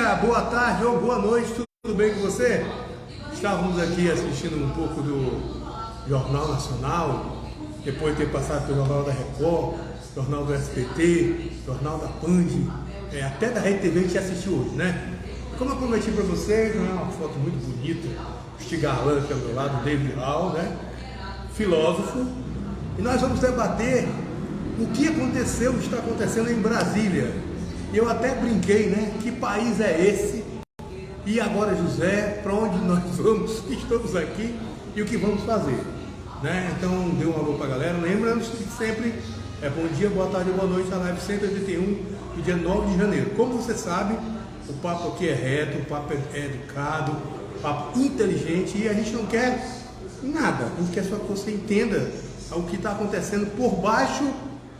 dia, boa tarde ou boa noite, tudo bem com você? Estávamos aqui assistindo um pouco do Jornal Nacional, depois de ter passado pelo Jornal da Record, Jornal do SBT, Jornal da Band, até da Rede TV a gente assistiu hoje, né? Como eu prometi para vocês, uma foto muito bonita, este galã aqui ao meu lado, David Hall, né? Filósofo, e nós vamos debater o que aconteceu, o que está acontecendo em Brasília. Eu até brinquei, né? Que país é esse? E agora, José, para onde nós vamos? Estamos aqui e o que vamos fazer, né? Então, dê um alô para a galera. Lembrando que sempre é bom dia, boa tarde, boa noite, a live 181 do dia 9 de janeiro. Como você sabe, o papo aqui é reto, o papo é educado, o papo inteligente e a gente não quer nada. A gente quer só que você entenda o que está acontecendo por baixo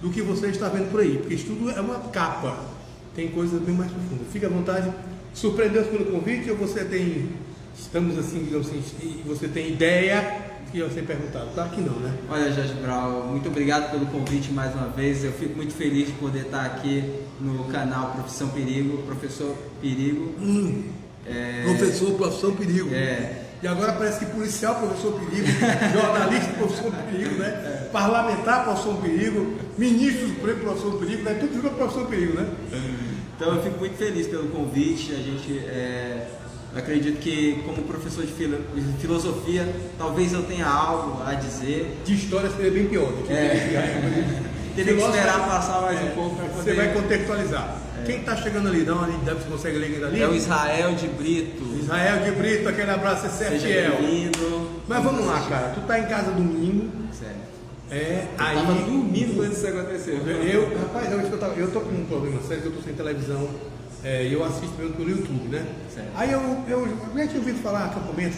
do que você está vendo por aí, porque isso tudo é uma capa, tem coisas bem mais profundas. Fique à vontade, surpreendeu-se pelo convite ou você tem, estamos assim, digamos assim, e você tem ideia que eu ser perguntado? Claro que não, né? Olha, Jorge Brau, muito obrigado pelo convite mais uma vez, eu fico muito feliz de poder estar aqui no canal Profissão Perigo, Professor Perigo. Professor Perigo. E agora parece que policial, professor Perigo, jornalista, professor Perigo, né? Parlamentar, professor Perigo, ministro supremo, professor Perigo, né? Tudo virou professor Perigo, né? Então eu fico muito feliz pelo convite. A gente, eu acredito que como professor de filosofia, talvez eu tenha algo a dizer. De história seria bem pior, né? Teria que esperar passar mais um pouco para poder... Você vai contextualizar. Quem está chegando ali? Dá uma olhada, você consegue ler ali? É o Israel de Brito. Israel de Brito, aquele abraço, você é fiel. Bem-vindo. Mas vamos lá, cara. Tu tá em casa domingo. Sério. Aí... tava dormindo quando isso aconteceu. Rapaz, eu tô com um problema sério, que eu tô sem televisão. E eu assisto mesmo pelo YouTube, né? Sério. Aí eu já tinha ouvido falar, acampamento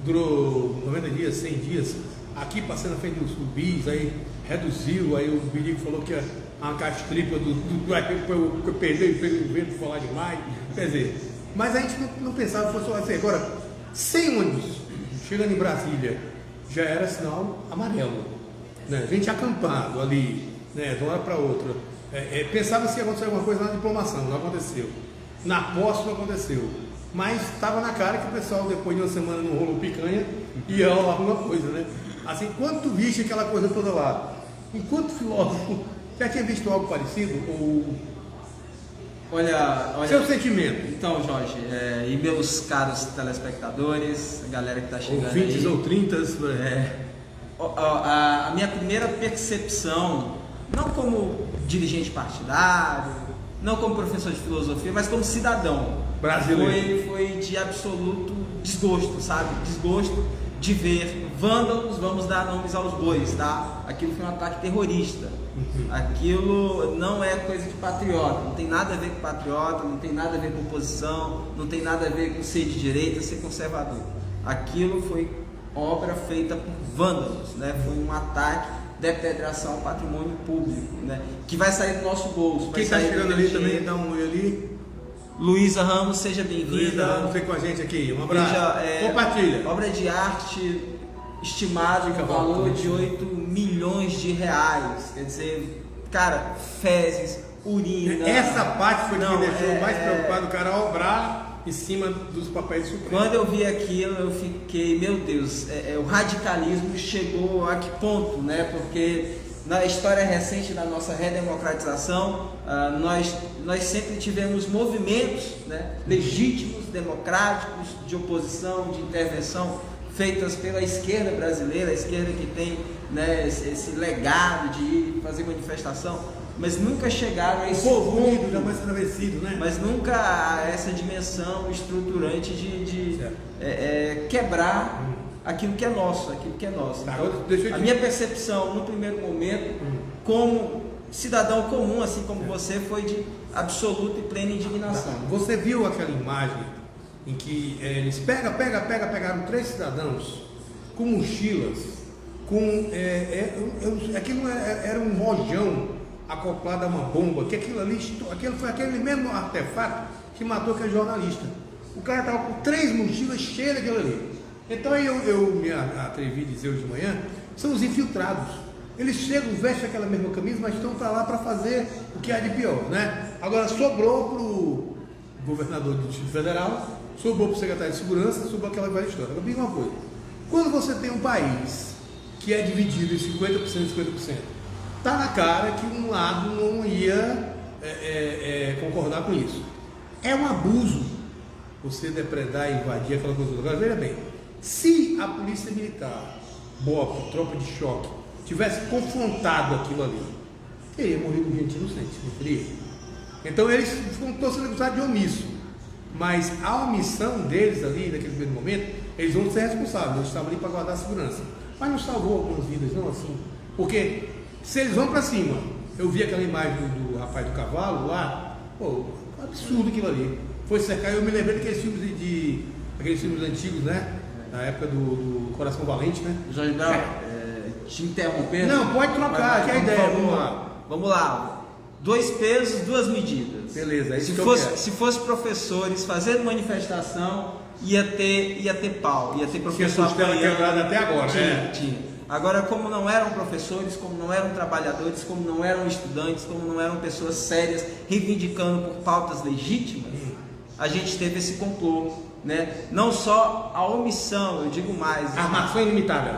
durou 90 dias, 100 dias. Aqui passando na frente dos bis, aí reduziu, aí o Bilico falou que ia arrancar as tripas do eu perder o vento falar demais. Quer dizer, mas a gente não pensava que fosse assim. Agora, 100 ônibus chegando em Brasília já era sinal amarelo, né? A gente acampado ali, né, de uma hora para outra. Pensava se ia acontecer alguma coisa na diplomação, não aconteceu. Na posse não aconteceu. Mas estava na cara que o pessoal, depois de uma semana no rolo picanha, ia rolar alguma coisa, né? Assim, quando tu viste aquela coisa toda lá, enquanto filósofo, já tinha visto algo parecido? Ou... Olha... Seu sentimento. Então, Jorge, e meus caros telespectadores, a galera que está chegando ou 20 aí, ou 30, a minha primeira percepção, não como dirigente partidário, não como professor de filosofia, mas como cidadão brasileiro, foi de absoluto desgosto, sabe? Desgosto de ver vândalos, vamos dar nomes aos bois, tá? Aquilo foi um ataque terrorista. Aquilo não é coisa de patriota, não tem nada a ver com patriota, não tem nada a ver com oposição, não tem nada a ver com ser de direita, ser conservador. Aquilo foi obra feita por vândalos, né? Foi um ataque, depredação ao patrimônio público, né? Que vai sair do nosso bolso. Quem está chegando ali também, dá um oi ali. Luísa Ramos, seja bem-vinda. Luísa Ramos, vem com a gente aqui, um abraço. Compartilha. Obra de arte estimada no valor de 8 milhões de reais. Quer dizer, cara, fezes, urina. Essa parte foi que me deixou mais preocupado, o cara obrar em cima dos papéis supremos. Quando eu vi aquilo, eu fiquei, meu Deus, o radicalismo chegou a que ponto, né? Porque na história recente da nossa redemocratização, nós sempre tivemos movimentos, né, legítimos, democráticos, de oposição, de intervenção, feitas pela esquerda brasileira, a esquerda que tem, né, esse legado de ir fazer manifestação, mas nunca chegaram a esse povo unido, jamais travessido, né? Mas nunca a essa dimensão estruturante de quebrar aquilo que é nosso, Então, a minha percepção no primeiro momento, como cidadão comum, assim como você, foi de absoluta e plena indignação. Você viu aquela imagem em que eles pegaram 3 cidadãos com mochilas, aquilo era um rojão acoplado a uma bomba, que aquilo foi aquele mesmo artefato que matou aquele jornalista. O cara estava com 3 mochilas cheias daquilo ali. Então aí eu me atrevi a dizer hoje de manhã, são os infiltrados. Eles chegam, vestem aquela mesma camisa, mas estão para lá para fazer o que há de pior, né? Agora sobrou pro governador do Distrito Federal, sobrou para o secretário de Segurança, sobrou aquela velha história. Agora, diga uma coisa, quando você tem um país que é dividido em 50% e 50%, está na cara que um lado não ia concordar com isso. É um abuso você depredar, invadir aquela coisa. Agora, veja bem, se a polícia militar, BOP, tropa de choque, tivesse confrontado aquilo ali, teria morrido gente inocente, não teria? Então eles estão sendo acusados de omisso, mas a omissão deles ali, naquele primeiro momento, eles vão ser responsáveis, eles estavam ali para guardar a segurança, mas não salvou algumas vidas, não assim, porque se eles vão para cima, eu vi aquela imagem do rapaz do cavalo lá, pô, absurdo aquilo ali, foi cercar, eu me lembrei daqueles filmes aqueles filmes antigos, né, na época do Coração Valente, né? Jorge Bel, te interrompendo. Não, pode trocar, que é a ideia, vamos lá. Vamos lá. 2 pesos, 2 medidas. Beleza, é isso se fosse professores fazendo manifestação, ia ter pau, ia ter professor quebrado até agora, tinha. Agora, como não eram professores, como não eram trabalhadores, como não eram estudantes, como não eram pessoas sérias reivindicando por pautas legítimas, a gente teve esse complô, né? Não só a omissão, eu digo mais. Armação ilimitada.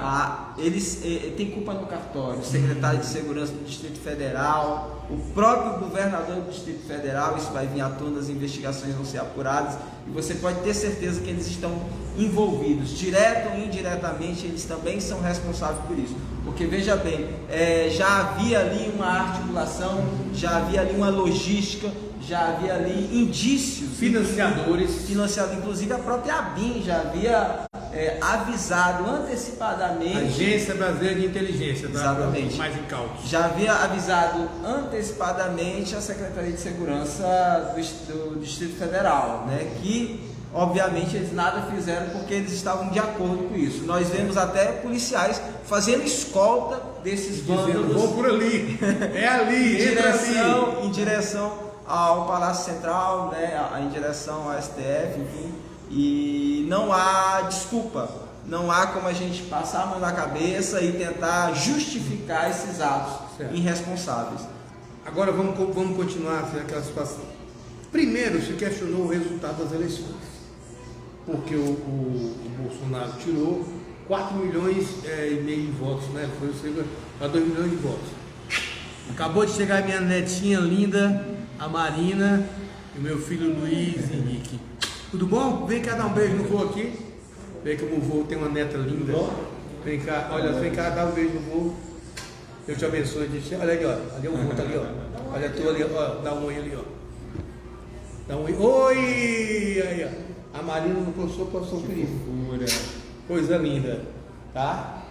Eles têm culpa no cartório, o secretário de Segurança do Distrito Federal, o próprio governador do Distrito Federal, isso vai vir à tona, as investigações vão ser apuradas, e você pode ter certeza que eles estão envolvidos, direto ou indiretamente, eles também são responsáveis por isso. Porque veja bem, já havia ali uma articulação, já havia ali uma logística, já havia ali indícios. Financiadores. Inclusive a própria ABIN já havia avisado antecipadamente. Agência Brasileira de Inteligência, tá? Exatamente. Mais incautos. Já havia avisado antecipadamente a Secretaria de Segurança do Distrito Federal, né? Que obviamente eles nada fizeram porque eles estavam de acordo com isso. Nós vemos até policiais fazendo escolta desses vândalos. Vou por ali, é ali, em direção ao Palácio Central, né? Em direção ao STF, enfim. E não há desculpa, não há como a gente passar a mão na cabeça e tentar justificar esses atos irresponsáveis. Agora vamos continuar naquela situação. Primeiro se questionou o resultado das eleições, porque o Bolsonaro tirou 4 milhões e meio de votos, né? Foi para 2 milhões de votos. Acabou de chegar minha netinha linda, a Marina, e o meu filho Luiz Henrique. Tudo bom? Vem cá dar um beijo no vô aqui. Vem que o vô tem uma neta linda. Vem cá, olha, vem cá, dá um beijo no vô. Deus te abençoe. Olha ali, ó. Ali é o vô, tá ali, ó. Olha tu ali, ó. Dá um oi ali, ó. Dá um oi. Oi! Aí, ó. A Marina no professor querido. Coisa linda, tá?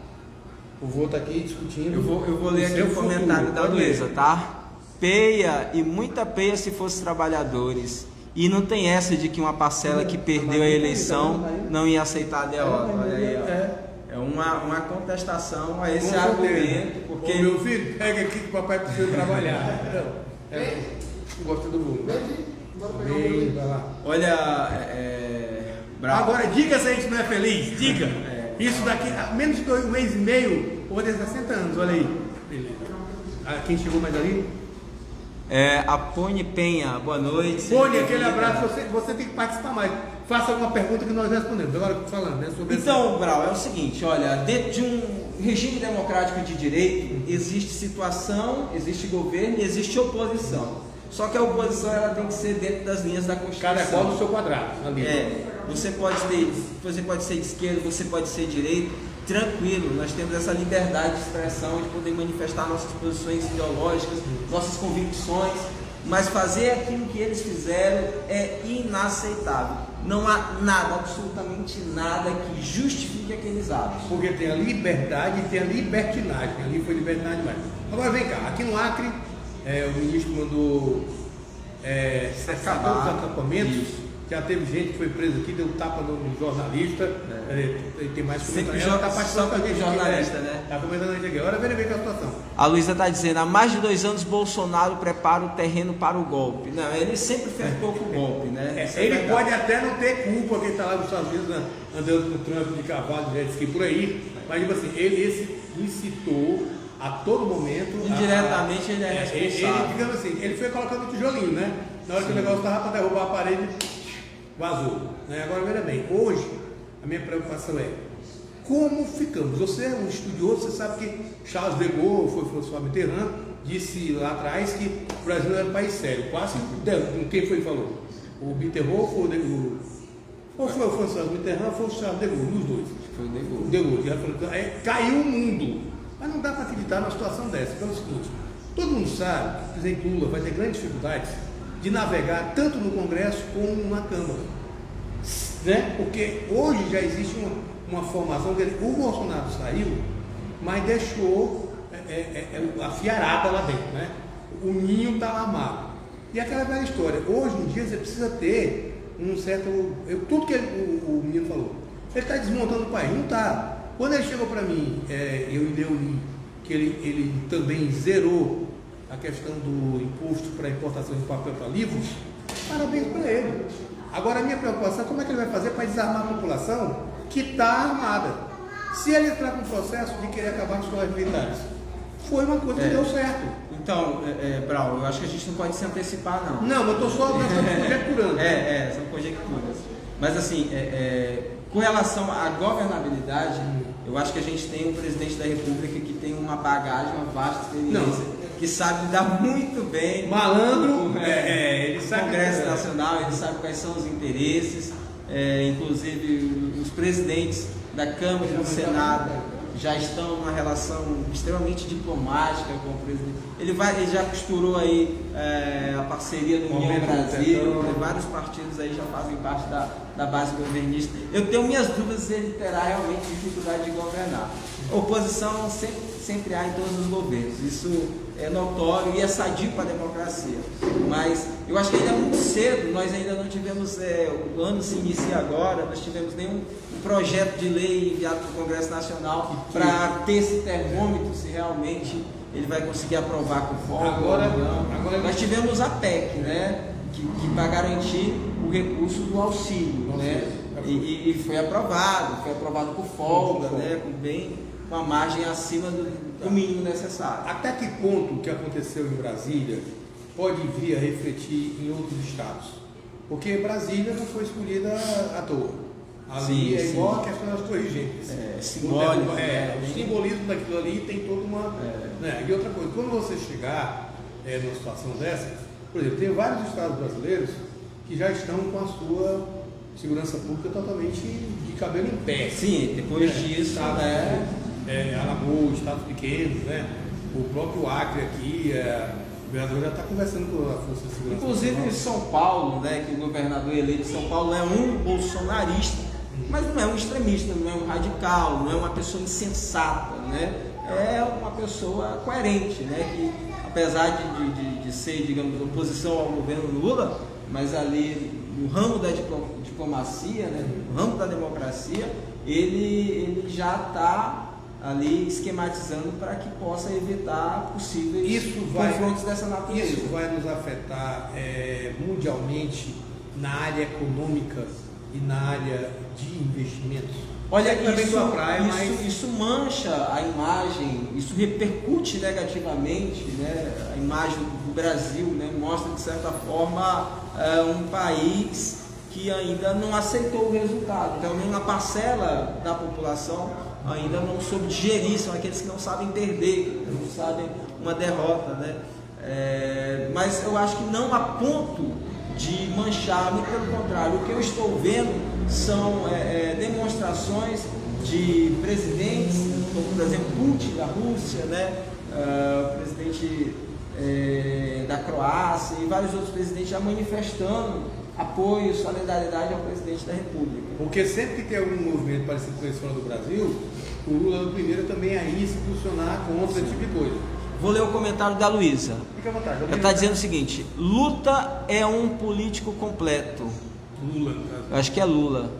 O vô tá aqui discutindo. Eu vou ler aqui o comentário da Luísa, tá? Peia e muita peia se fosse trabalhadores. E não tem essa de que uma parcela que perdeu a eleição não ia aceitar a derrota. Olha aí, ó. É uma contestação a esse argumento. Porque... Ô, meu filho, pega aqui que o papai precisa trabalhar. Gosta do mundo. Vem, vai lá. Olha, agora diga se a gente não é feliz. Diga. Isso daqui, a menos de 1 mês e meio, ou de 60 anos, olha aí. Beleza. Quem chegou mais ali? A Pone Penha, boa noite. Pone, aquele abraço, você tem que participar mais. Faça alguma pergunta que nós respondemos. Agora falando, né, sobre então, Brau, é o seguinte, olha, dentro de um regime democrático de direito, existe situação, existe governo e existe oposição. Só que a oposição ela tem que ser dentro das linhas da Constituição. Cada qual do seu quadrado. Ali. Você pode ser de esquerda, você pode ser de direita, tranquilo, nós temos essa liberdade de expressão, de poder manifestar nossas posições ideológicas, nossas convicções, mas fazer aquilo que eles fizeram é inaceitável. Não há nada, absolutamente nada que justifique aqueles atos. Porque tem a liberdade e tem a libertinagem. Ali foi libertinagem demais. Agora vem cá, aqui no Acre, o ministro mandou cercar todos os acampamentos. Já teve gente que foi presa aqui, deu tapa no jornalista. Tem mais comentários. Ela está participando com a gente jornalista, aqui, né? Está comentando a gente aqui. Agora vem a situação. A Luísa está dizendo, há mais de 2 anos Bolsonaro prepara o terreno para o golpe. Não, ele sempre fez pouco golpe, né? Ele pode até não ter culpa, porque está lá nos Estados Unidos andando com o Trump de cavalo, de jet ski por aí. Mas tipo assim, ele incitou a todo momento. Indiretamente ele é responsável. Digamos assim, ele foi colocando o tijolinho, né? Na hora que o negócio estava para derrubar a parede, vazou. Né? Agora, veja bem, hoje a minha preocupação é como ficamos. Você é um estudioso, você sabe que Charles de Gaulle, foi François Mitterrand, disse lá atrás que o Brasil era um país sério. Quase quem foi que falou? O Mitterrand ou foi o François Mitterrand, foi o Charles de Gaulle, os dois. Foi o De Gaulle. O De Gaulle, já falou, caiu o mundo. Mas não dá para acreditar numa situação dessa. Então é o seguinte, todo mundo sabe que o presidente Lula vai ter grandes dificuldades de navegar tanto no Congresso como na Câmara. Né? Porque hoje já existe uma formação dele. O Bolsonaro saiu, mas deixou a fiarada lá dentro. Né? O ninho está lá armado. E aquela velha história. Hoje em dia você precisa ter um certo. Tudo que o menino falou. Ele está desmontando o país. Não está. Quando ele chegou para mim, eu li que ele também zerou a questão do imposto para importação de papel para livros, parabéns para ele. Agora a minha preocupação é como é que ele vai fazer para desarmar a população que está armada. Se ele entrar com o processo de querer acabar com os colégios militares, foi uma coisa que deu certo. Então, Brau, eu acho que a gente não pode se antecipar, não. Não, eu estou só conjecturando. São conjecturas. Mas assim, com relação à governabilidade, eu acho que a gente tem um presidente da República que tem uma bagagem, uma vasta experiência, que sabe lidar muito bem. Malandro, ele sabe. Congresso Nacional, ele sabe quais são os interesses, inclusive os presidentes da Câmara e do Senado já estão numa relação extremamente diplomática com o presidente. Ele já costurou aí a parceria do União Brasil, vários partidos aí já fazem parte da base governista. Eu tenho minhas dúvidas se ele terá realmente dificuldade de governar. Oposição sempre há em todos os governos, isso é notório e é sadio para a democracia. Mas eu acho que ainda é muito cedo, nós ainda não tivemos, o ano se inicia agora, nós tivemos nenhum projeto de lei enviado para o Congresso Nacional para ter esse termômetro se realmente ele vai conseguir aprovar com folga. Agora nós tivemos a PEC, né, que vai garantir o recurso do auxílio, né, e foi aprovado com folga, né, com a margem acima do mínimo necessário. Até que ponto o que aconteceu em Brasília pode vir a refletir em outros estados? Porque Brasília não foi escolhida à toa. Ali igual a questão das torres gêmeas. Simbólico. O simbolismo daquilo ali tem toda uma. Né? E outra coisa, quando você chegar numa situação dessa, por exemplo, tem vários estados brasileiros que já estão com a sua segurança pública totalmente de cabelo em pé. Sim, depois disso. Alagoas, estados pequenos, né? O próprio Acre aqui, o governador já está conversando com a Força de Segurança. Inclusive em São Paulo, né, que o governador eleito de São Paulo é um bolsonarista, mas não é um extremista, não é um radical, não é uma pessoa insensata, né? É uma pessoa coerente, né? Que apesar de ser, digamos, oposição ao governo Lula, mas ali no ramo da diplomacia, né, no ramo da democracia, ele já está ali esquematizando para que possa evitar possíveis confrontos dessa natureza. Isso vai nos afetar mundialmente na área econômica e na área de investimentos? Olha, isso mancha a imagem, isso repercute negativamente, né, a imagem do Brasil, né, mostra de certa forma um país que ainda não aceitou o resultado. Então, uma parcela da população ainda não soube digerir, são aqueles que não sabem perder, não sabem uma derrota, né? Mas eu acho que não a ponto de manchar, muito pelo contrário, o que eu estou vendo são demonstrações de presidentes, como por exemplo Putin da Rússia, né? O presidente da Croácia e vários outros presidentes já manifestando apoio, solidariedade ao presidente da República. Porque sempre que tem algum movimento parecido com esse fora do Brasil, o Lula do primeiro também é aí se posicionar contra esse tipo de coisa. Vou ler o comentário da Luísa. Fica à vontade. Ela está dizendo o seguinte: Lula é um político completo. Lula, no caso. Eu acho que é Lula.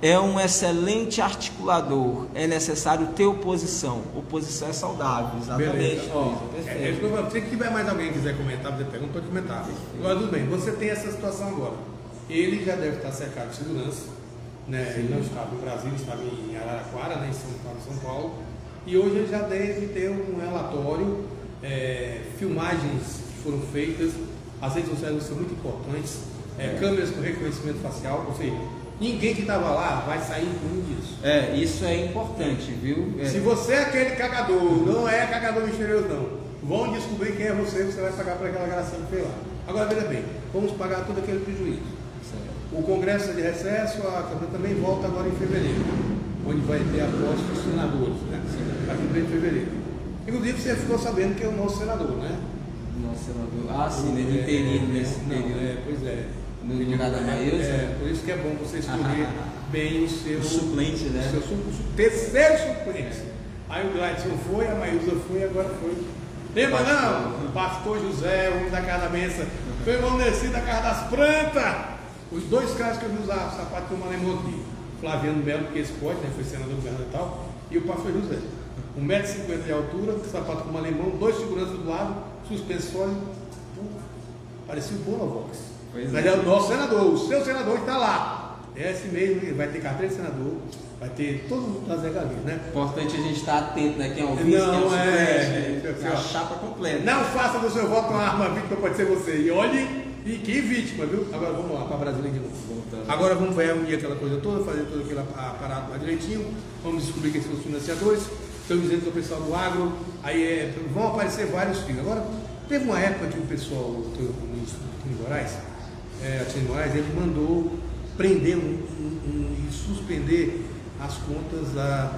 É um excelente articulador. É necessário ter oposição. Oposição é saudável, exatamente. Se tiver mais alguém que quiser comentar, fazer pergunta, pode comentar. Agora, tudo bem, você tem essa situação agora. Ele já deve estar cercado de segurança, né? Ele não estava no Brasil, estava em Araraquara, né? Em São Paulo. E hoje ele já deve ter um relatório, filmagens que foram feitas as redes sociais são muito importantes, câmeras com reconhecimento facial, ou seja, ninguém que estava lá vai sair impune disso. Isso é importante, viu? Se você é aquele cagador, não é cagador misterioso não, vão descobrir quem é você vai pagar por aquela gracinha que fez lá. Agora veja bem, vamos pagar todo aquele prejuízo. O Congresso é de recesso, a Câmara também volta agora em fevereiro, onde vai ter a posse dos senadores, né? Aqui em fevereiro. Inclusive você ficou sabendo que é o nosso senador, né? Nosso senador. Sim, ele interino nesse período. Pois é. No lugar da Maísa. Por isso que é bom você escolher bem o seu suplente, né? O seu terceiro suplente. Aí o Gladson foi, a Maísa foi, agora foi. Lembra não? O pastor José, o homem da casa da benção, foi o irmão Nessi da casa das plantas. Os dois caras que eu vi usar sapato que eu mandei aqui. Flaviano Melo, porque esse pode, né? Foi senador do governo e tal. E o pastor José. 1,50 m de altura, sapato com alemão, 2 seguranças do lado, suspensório. Parecia o Bonovox. Mas é o nosso senador, o seu senador está lá. Esse mesmo, vai ter carteira de senador, vai ter todo mundo das regalias, né? Importante a gente estar atento, né? Quem é o vice, não, quem é o a chapa completa. Não faça do seu voto uma arma vítima, pode ser você. E olhe. E que vítima, viu? Agora vamos lá para Brasília de novo. Agora vamos reunir aquela coisa toda, fazer todo aquele aparato lá direitinho. Vamos descobrir quem são os financiadores. Estão dizendo que é o pessoal do agro. Aí vão aparecer vários filhos. Agora, teve uma época que o pessoal, o Tony Moraes, ele mandou prender e suspender as contas,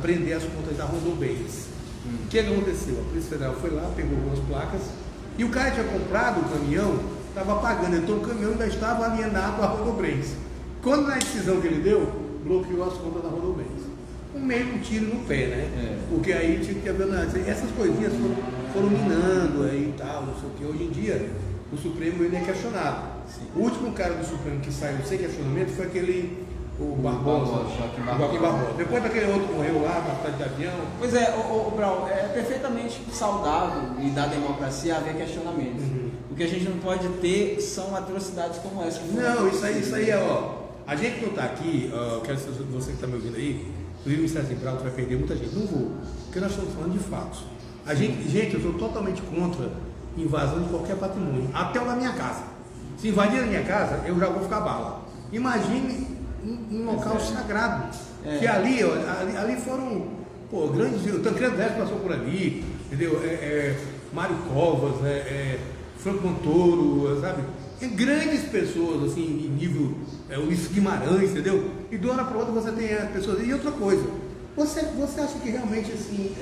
prender as contas da Rodobens. O que aconteceu? A Polícia Federal foi lá, pegou algumas placas e o cara tinha comprado o caminhão, estava pagando, então o caminhão ainda estava alienado à Rodobens. Quando na decisão que ele deu, bloqueou as contas da Rodobens. Meio um tiro no pé, né? Porque aí tinha que haver essas coisinhas foram minando aí e tal, não sei o que. Hoje em dia, o Supremo ele é questionado. Sim. O último cara do Supremo que saiu sem questionamento foi o Barbosa. Joaquim Barbosa. Depois daquele outro morreu lá, bastante de avião. Pois é, o Brau, é perfeitamente saudável e da democracia haver questionamentos. O que a gente não pode ter são atrocidades como essa. Não, isso aí é, a gente não está aqui, quero saber você que está me ouvindo aí, o Ministério Central vai perder muita gente. Não vou, porque nós estamos falando de fatos. Gente, eu sou totalmente contra invasão de qualquer patrimônio, até o da minha casa. Se invadir a minha casa, eu já vou ficar bala. Imagine um local sagrado, que ali foram, grandes, o Tancredo Neves passou por ali, entendeu? Mário Covas, Franco Montoro, sabe? Grandes pessoas, assim, em nível, Ulisses Guimarães, entendeu? E de uma hora para outra você tem as pessoas. E outra coisa, você acha que realmente, assim,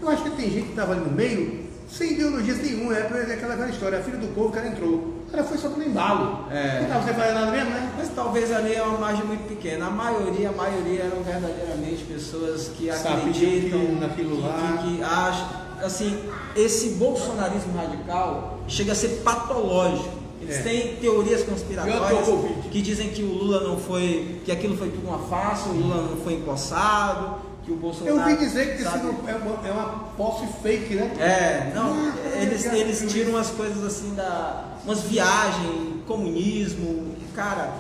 eu acho que tem gente que estava ali no meio, sem ideologia nenhuma, aquela velha história, a filha do povo, o cara entrou. O cara foi só pelo embalo. Não estava sem fazer nada mesmo, né? Mas talvez ali é uma margem muito pequena. A maioria eram verdadeiramente pessoas que acreditam naquilo lá. Que acham, assim, esse bolsonarismo radical chega a ser patológico. Eles têm teorias conspiratórias que dizem que o Lula não foi, que aquilo foi tudo uma farsa, o Lula não foi empossado, que o Bolsonaro... Eu ouvi dizer que isso é uma posse fake, né? Eles tiram umas coisas assim, umas viagens, comunismo, cara,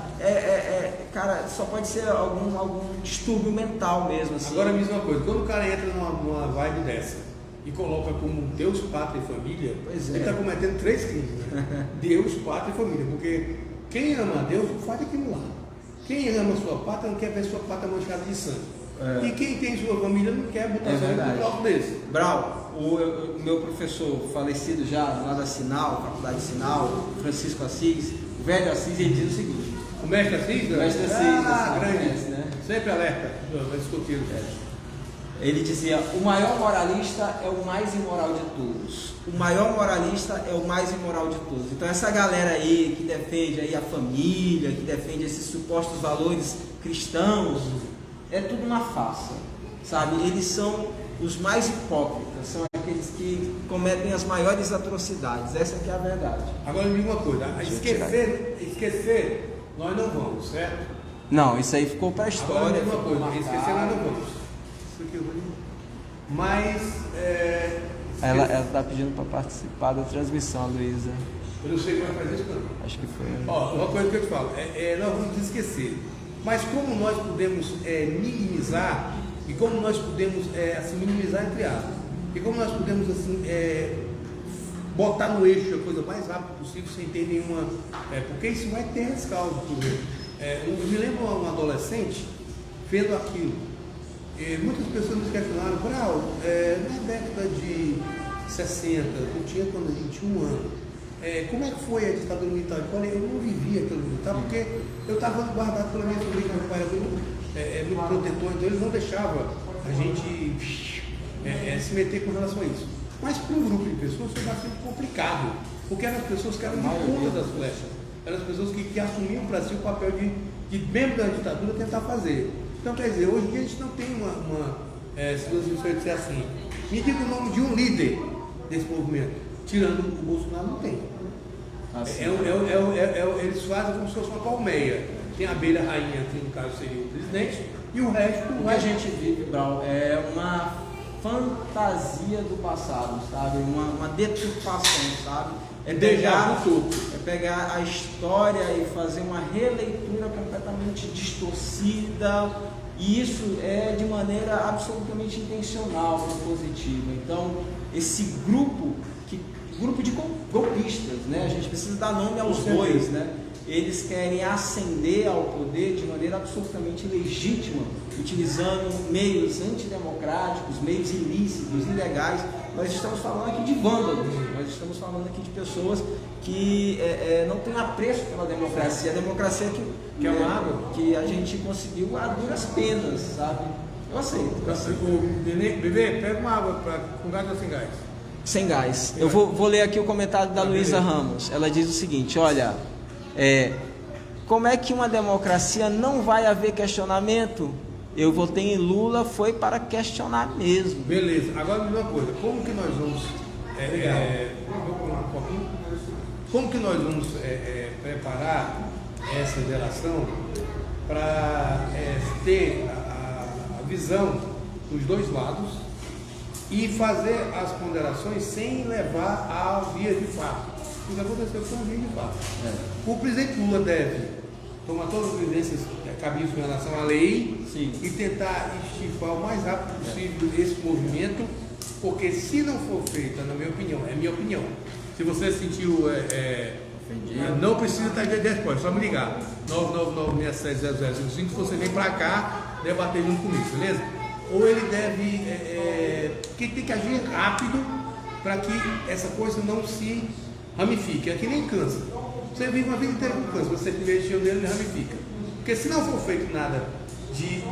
cara, só pode ser algum distúrbio mental mesmo, assim. Agora a mesma coisa, quando o cara entra numa vibe dessa, e coloca como Deus, Pátria e Família, ele está cometendo 3 crimes, né? Deus, Pátria e Família, porque quem ama a Deus faz aquilo lá. Quem ama a sua pátria não quer ver sua pátria manchada de sangue. E quem tem sua família não quer botar sangue no bloco desse. Brau, o meu professor falecido já lá da Sinal, Faculdade de Sinal, Francisco Assis, o velho Assis, ele diz o seguinte: o mestre Assis? O mestre Assis, grande, conhece, né? Sempre alerta, escoteiro. Ele dizia: o maior moralista é o mais imoral de todos. O maior moralista é o mais imoral de todos. Então essa galera aí que defende aí a família, que defende esses supostos valores cristãos, é tudo uma farsa, sabe? Eles são os mais hipócritas, são aqueles que cometem as maiores atrocidades. Essa que é a verdade. Agora me diga uma coisa, esquecer nós não vamos, certo? Não, isso aí ficou para a história. Agora me diga uma coisa, esquecer nós não vamos. Mas ela está pedindo para participar da transmissão, Luísa. Eu não sei como é que faz isso, não. Acho que foi. Uma coisa que eu te falo, nós vamos esquecer. Mas como nós podemos minimizar, e como nós podemos assim, minimizar entre aspas, e como nós podemos assim, botar no eixo a coisa mais rápido possível, sem ter nenhuma... porque isso vai ter rescaldo. Eu me lembro um adolescente vendo aquilo. Muitas pessoas me questionaram, Brau, na década de 60, eu tinha quando a gente tinha 1 ano, como é que foi a ditadura militar? Eu falei, eu não vivia aquilo militar porque eu estava guardado pela minha família, meu pai era muito protetor, então ele não deixava a gente se meter com relação a isso. Mas para um grupo de pessoas foi bastante complicado, porque eram as pessoas que eram de ponta das flechas, eram as pessoas que assumiam para si o papel de membro da ditadura tentar fazer. Então, quer dizer, hoje em dia a gente não tem se você disser assim, me diga o nome de um líder desse movimento, tirando o Bolsonaro, não tem. Assim, eles fazem como se fosse uma colmeia. Tem a abelha rainha, que no caso seria o presidente, e o resto... O que a gente vive, Brau, é uma fantasia do passado, sabe? Uma deturpação, sabe? É pegar a história e fazer uma releitura completamente distorcida, e isso é de maneira absolutamente intencional, positiva. Então, esse grupo de golpistas, né? A gente precisa dar nome aos bois, né? Eles querem ascender ao poder de maneira absolutamente legítima, utilizando meios antidemocráticos, meios ilícitos, ilegais. Nós estamos falando aqui de vândalos, nós estamos falando aqui de pessoas que não têm apreço pela democracia. A democracia que é uma água que a gente conseguiu a duras penas, sabe? Eu aceito. Bebê, pega uma água com gás ou sem gás? Sem gás. Eu vou ler aqui o comentário da Luísa Ramos. Ela diz o seguinte, olha, como é que uma democracia não vai haver questionamento? Eu votei em Lula, foi para questionar mesmo. Beleza, agora me diz uma coisa, como que nós vamos preparar essa geração para ter a visão dos dois lados e fazer as ponderações sem levar a via de fato? O que aconteceu foi uma via de fato. O presidente Lula deve tomar todas as providências cabíveis em relação à lei. Sim. E tentar extirpar o mais rápido possível esse movimento, porque se não for feita, na minha opinião, é minha opinião, se você sentiu não precisa estar de resposta, é só me ligar 999-670005, você vem para cá debater junto comigo, beleza? Ou ele deve porque tem que agir rápido para que essa coisa não se ramifique. É que nem câncer, você vive uma vida inteira com câncer, você investiu nele, ele ramifica, porque se não for feito nada de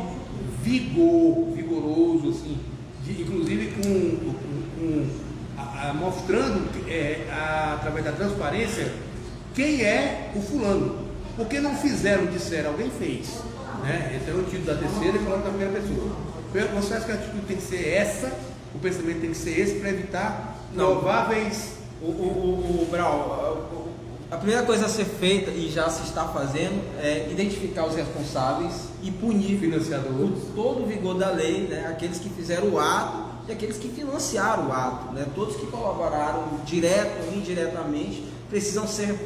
vigoroso, assim, inclusive mostrando através da transparência quem é o fulano, porque não fizeram, disseram, alguém fez, né? Então o título da terceira e falando da primeira pessoa. Você acha que a atitude tem que ser essa, o pensamento tem que ser esse para evitar prováveis... Brau, a primeira coisa a ser feita, e já se está fazendo, é identificar os responsáveis e punir financiadores com todo o vigor da lei, né? Aqueles que fizeram o ato e aqueles que financiaram o ato, né? Todos que colaboraram direto ou indiretamente precisam ser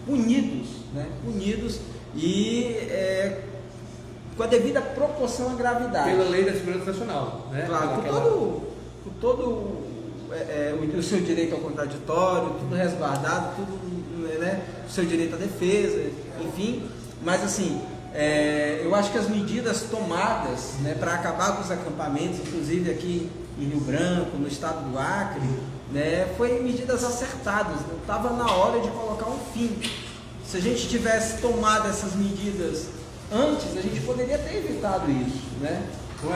punidos, né? Punidos e com a devida proporção à gravidade. Pela lei da segurança nacional, né? Claro, com todo o seu direito ao contraditório, tudo resguardado, tudo, né, o seu direito à defesa, enfim. Mas assim, eu acho que as medidas tomadas, né, para acabar com os acampamentos, inclusive aqui em Rio Branco, no estado do Acre, né, foi medidas acertadas. Estava na hora de colocar um fim. Se a gente tivesse tomado essas medidas antes, a gente poderia ter evitado isso, né? Então,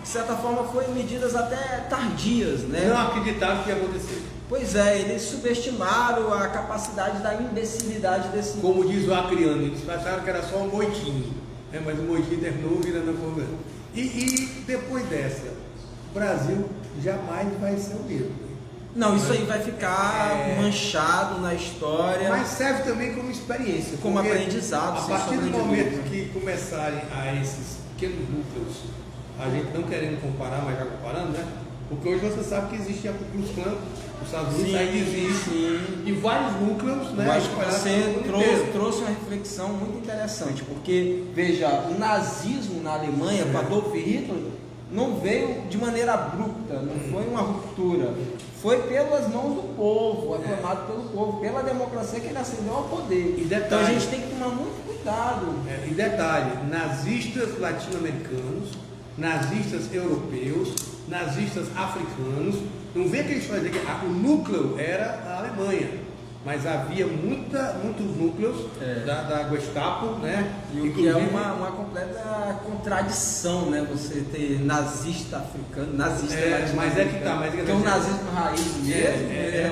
de certa forma, foram medidas até tardias, né? Não acreditaram que ia acontecer. Pois é, eles subestimaram a capacidade da imbecilidade desse... Como diz o acriano, eles acharam que era só um moitinho, né? Mas o moitinho terminou virando a forma. E depois dessa, o Brasil jamais vai ser o mesmo. Não, isso aí vai ficar manchado na história. Mas serve também como experiência. Como aprendizado. A partir do momento que começarem a esses pequenos núcleos, a gente não querendo comparar, mas já comparando, né? Porque hoje você sabe que existe a Ku Klux Klan, os Estados Unidos ainda existe, e vários núcleos, né? Eu acho que você trouxe uma reflexão muito interessante, porque, veja, o nazismo na Alemanha, com Adolf Hitler, não veio de maneira abrupta, não foi uma ruptura, foi pelas mãos do povo, aclamado pelo povo, pela democracia que ele ascendeu ao poder. Então a gente tem que tomar muito cuidado. E detalhe, nazistas latino-americanos, nazistas europeus, nazistas africanos, não vê que eles fazem que o núcleo era a Alemanha. Mas havia muitos núcleos da Gestapo, né? E o que é uma completa contradição, né? Você ter nazista africano, nazista latino-americano. Mas é que tá, mas é o nazismo raiz mesmo.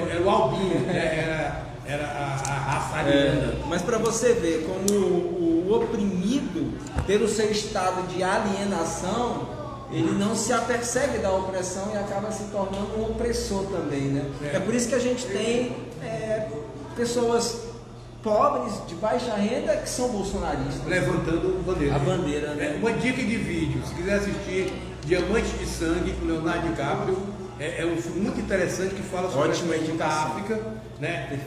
Era o albino, né? Era a raça ariana. Mas para você ver como o oprimido, pelo seu estado de alienação, ele não se apercebe da opressão e acaba se tornando um opressor também, né? É por isso que a gente tem pessoas pobres, de baixa renda, que são bolsonaristas. Levantando bandeira. A bandeira, né? Uma dica de vídeo, se quiser assistir Diamante de Sangue, com Leonardo DiCaprio, é um filme muito interessante que fala sobre a história da África, né?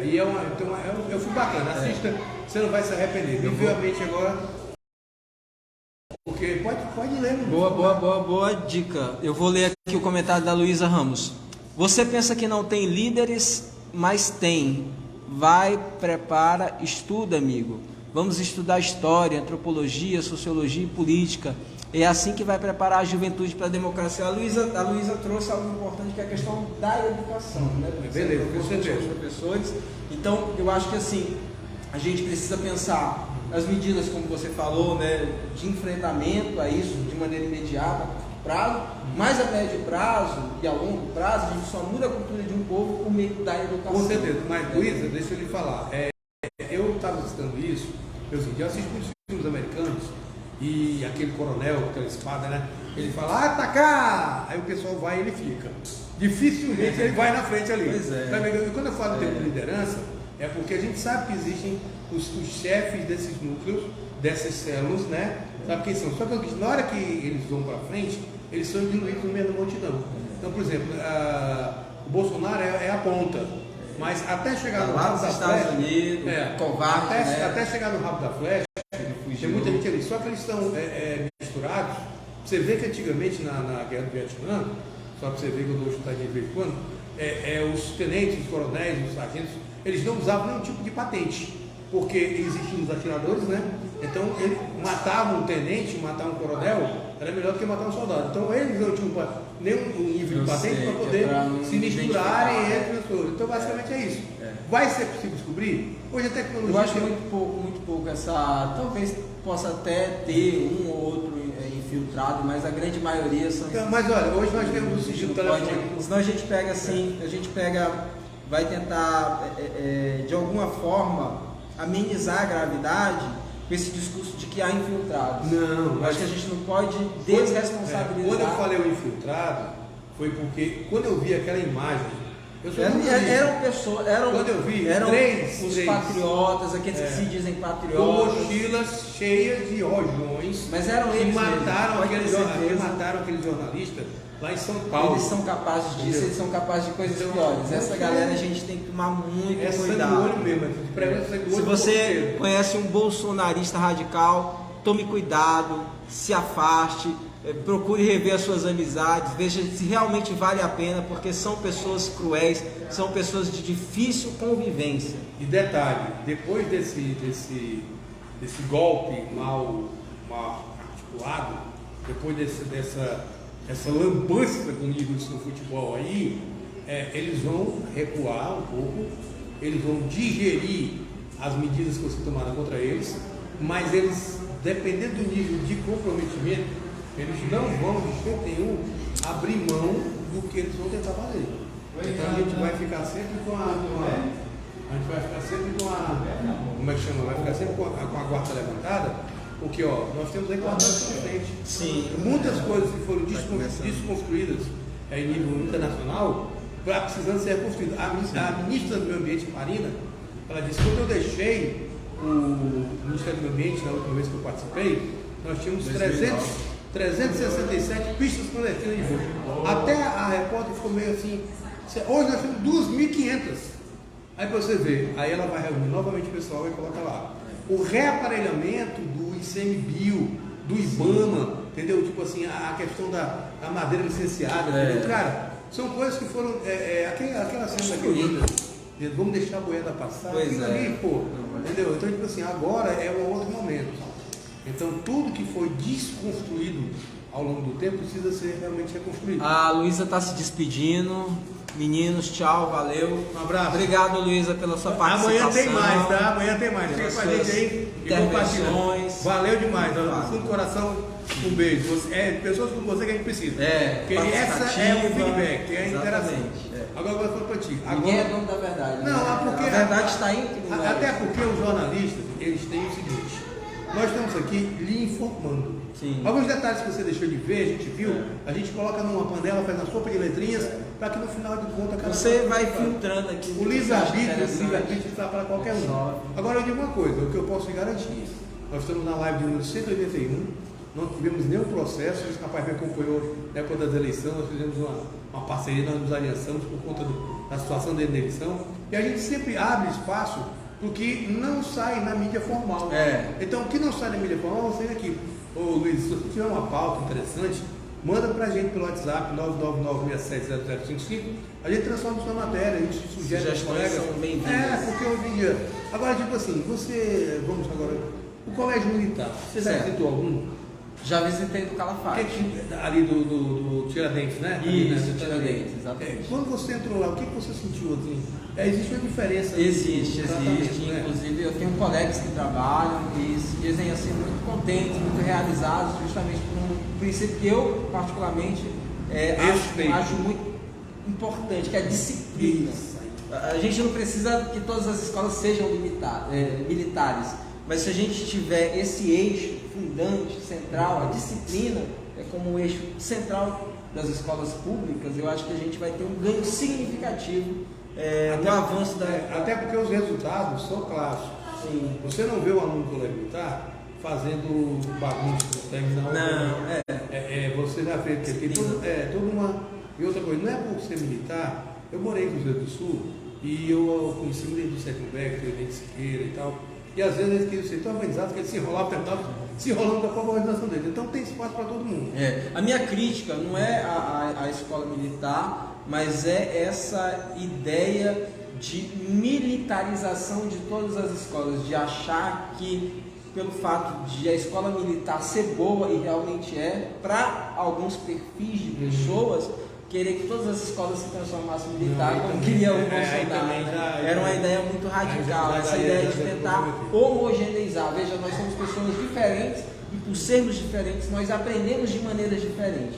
Então é um filme bacana, assista, você não vai se arrepender. Me veio à mente agora, porque pode ler. Boa dica. Eu vou ler aqui o comentário da Luísa Ramos. Você pensa que não tem líderes, mas tem. Vai, prepara, estuda, amigo. Vamos estudar história, antropologia, sociologia e política. É assim que vai preparar a juventude para a democracia. A Luísa trouxe algo importante, que é a questão da educação, né? Beleza, com certeza. Professores. Então, eu acho que assim, a gente precisa pensar nas medidas, como você falou, né, de enfrentamento a isso de maneira imediata, prazo, mas a médio prazo e a longo prazo, a gente só muda a cultura de um povo por meio da educação. Com certeza, mas Luísa, deixa eu lhe falar. Eu estava citando isso, eu assisto muitos filmes americanos e aquele coronel, aquela espada, né? Ele fala, atacar! Aí o pessoal vai e ele fica. Dificilmente ele vai na frente ali. Pois é. E quando eu falo de tempo de liderança, é porque a gente sabe que existem os chefes desses núcleos, dessas células, né? Sabe quem são? Só que na hora que eles vão para frente, eles são diluídos no meio da multidão. Então, por exemplo, o Bolsonaro é a ponta, mas até chegar no rabo da flecha, até chegar no rabo da flecha, tem muita gente ali. Só que eles estão misturados. Você vê que antigamente na guerra do Vietnã, só para você ver que eu dou chutadinha de vez em quando, os tenentes, os coronéis, os sargentos, eles não usavam nenhum tipo de patente, porque existiam os atiradores, né? Então, ele matava um tenente, matar um coronel, era melhor do que matar um soldado. Então, eles não tinham nenhum nível de patente para poder se misturarem entre as pessoas. Então, basicamente é isso. Vai ser possível descobrir? Hoje a tecnologia... Eu acho muito pouco essa... Talvez possa até ter um ou outro infiltrado, mas a grande maioria são... Mas olha, hoje nós temos o sigilo telefônico. Senão a gente pega assim, vai tentar, de alguma forma, amenizar a gravidade com esse discurso de que há infiltrados. Não, acho que a gente não pode desresponsabilizar. Quando eu falei o infiltrado, foi porque quando eu vi aquela imagem, quando eu vi os patriotas, aqueles que se dizem patriotas, com mochilas cheias de rojões, mas eram eles que mataram aquele jornalista lá em São Paulo. Eles são capazes disso, eles são capazes de coisas piores. Essa galera a gente tem que tomar muito cuidado. Olho mesmo, se você conhece um bolsonarista radical, tome cuidado, se afaste, procure rever as suas amizades, veja se realmente vale a pena, porque são pessoas cruéis, são pessoas de difícil convivência. E detalhe, depois desse golpe mal articulado, depois dessa lambança, como diz no futebol aí, eles vão recuar um pouco, eles vão digerir as medidas que foram tomadas contra eles, mas eles, dependendo do nível de comprometimento, eles não vão de jeito nenhum abrir mão do que eles vão tentar fazer. Então a gente vai ficar sempre com como é que chama? Vai ficar sempre com a guarda levantada, porque nós temos aí 4 anos na frente. Sim. Muitas coisas que foram desconstruídas em nível internacional, precisando ser reconstruídas. A ministra do Meio Ambiente, Marina, ela disse que quando eu deixei o Ministério do Meio Ambiente, na última vez que eu participei, nós tínhamos 367 pistas clandestinas de voo. Até a repórter ficou meio assim, hoje nós temos 2.500. Aí para você ver, aí ela vai reunir novamente o pessoal e coloca lá o reaparelhamento do ICMBio, do IBAMA, entendeu? Tipo assim, a questão da madeira licenciada, entendeu? Cara, São coisas que foram, aquela cena daquele, vamos deixar a boiada passar, pois é. ali, pô, entendeu? Então, tipo assim, agora é um outro momento. Então, tudo que foi desconstruído ao longo do tempo precisa ser realmente reconstruído. A Luísa está se despedindo. Meninos, tchau, valeu. Um abraço. Obrigado, Luísa, pela sua participação. Amanhã tem mais, tá? Amanhã tem mais. Fica com a gente aí e compartilha. Valeu demais. Do fundo do coração, um beijo. Pessoas como você que a gente precisa. Porque essa é o feedback, que é a interação. Agora eu vou falar para ti. Ninguém é dono da verdade. Não, porque a verdade está entre nós. Até porque os jornalistas, eles têm o seguinte: nós estamos aqui lhe informando. Sim. Alguns detalhes que você deixou de ver, a gente viu, a gente coloca numa panela, faz uma sopa de letrinhas, para que no final de contas... Você vai filtrando aqui. O livre-arbítrio está para qualquer um. Agora eu digo uma coisa, o que eu posso te garantir. Nós estamos na live de número 181, não tivemos nenhum processo, esse rapaz me acompanhou na época das eleições, nós fizemos uma parceria, nós nos aliançamos por conta da situação dentro da eleição, e a gente sempre abre espaço porque não sai na mídia formal. Então, o que não sai na mídia formal, você vem aqui. Ô Luiz, se você tiver uma pauta interessante, manda pra gente pelo WhatsApp 999670055, a gente transforma sua matéria, a gente sugere aos colegas. São bem-vindas. Porque hoje em dia. Agora, tipo assim, vamos agora. O colégio militar, você já visitou algum? Já visitei do Calafate. Ali do Tiradentes, né? Isso, do Tiradentes, exatamente. Quando você entrou lá, o que você sentiu assim? Existe uma diferença? Existe. Né? Inclusive, eu tenho colegas que trabalham e se dizem assim muito contentes, muito realizados, justamente por um princípio que eu, particularmente, acho muito importante, que é a disciplina. A gente não precisa que todas as escolas sejam militares, mas se a gente tiver esse eixo fundante, central, a disciplina é como o eixo central das escolas públicas, eu acho que a gente vai ter um ganho significativo no avanço da... Até porque os resultados são claros. Sim. Você não vê o aluno do colégio militar fazendo bagunça no terminal. Não, você já vê que tem toda uma... E outra coisa, não é por ser militar, eu morei em Cruzeiro do Sul e eu conheci muito do sétimo Becker, de Siqueira e tal. E às vezes eles queriam ser tão organizados que eles se enrolavam, tentavam se enrolando da própria organização deles. Então tem espaço para todo mundo. A minha crítica não é a escola militar, mas é essa ideia de militarização de todas as escolas, de achar que pelo fato de a escola militar ser boa, e realmente para alguns perfis de pessoas, querer que todas as escolas se transformassem em militar, como queria o Bolsonaro. Era uma ideia muito radical, essa ideia de tentar homogeneizar. Veja, nós somos pessoas diferentes e por sermos diferentes, nós aprendemos de maneiras diferentes.